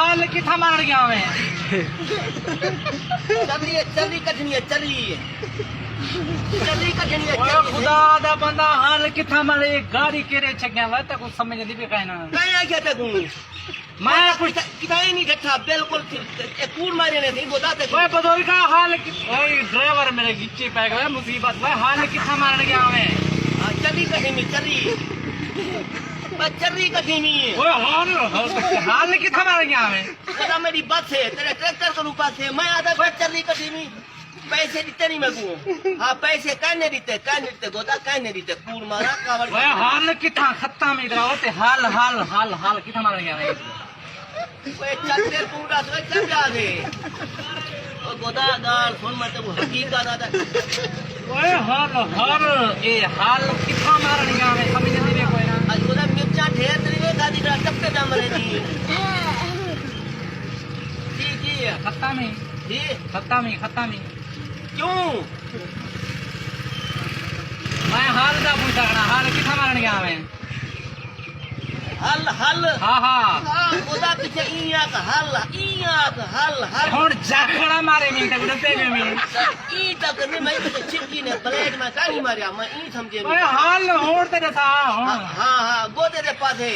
हाल किथा मार गया मैं चली कटनी है चली कटनी है ओए खुदा दा बंदा हाल किथा मारे गाड़ी केरे छगया वा त कुछ समझ नहीं पे कहना कहीं क्या था तू मैं कुछ किताई नहीं ठट्ठा बिल्कुल कूड़ मारे ने नहीं बताते ओए बदोई का हाल ओए ड्राइवर मेरे गिच्चे पे गया मुसीबत में हाल किथा मार गया मैं चली कटनी चली कटनी ओए हाल किथा मार गया मैं पता मेरी बस है तेरे ट्रैक्टर के ऊपर से मैं आधा बस चली कटनी पैसे देते नहीं मैं को हाँ पैसे कहने देते गोदा कहने देते कूड़ मारा कावड़ ओए हाल किथा खत्ता में इधर होते हाल हाल हाल हाल किथा मार गया मैं ओए चलते कूड़ा तो चल जा दे ओ गोदा गाल सुन मत वो हकीकत आता ओए हाल हाल ए हाल किथा मार गया मैं समझ नहीं रे कोई ना आज गोदा मिर्चा ढेर तेरी वे गाड़ी का टप्पे दाम रही जी खत्ता में जी खत्ता में क्यों मैं हाल दा पूछा ना हाल किथा मार गया मैं हल हाँ हाँ गोदा पीछे इया का हल हुन जाखड़ा मारे में तक डटे में ई तक ने मैं तो चिपकी ने ब्लेड में कानी मारिया मैं ई समझे ओए हाल होड़ तेरे था हां गोदे दे पासे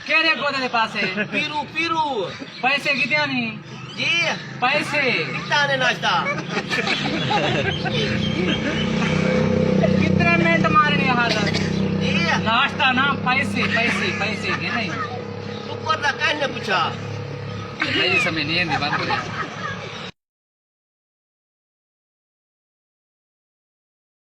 केरे गोदे दे पास है पीरू पैसे कितने नहीं जी पैसे कितना ने नाश्ता कितने मिनट मारने हाल जी नाश्ता ना पैसे के नहीं ऊपर का कहने पूछा नहीं समय नहीं है बात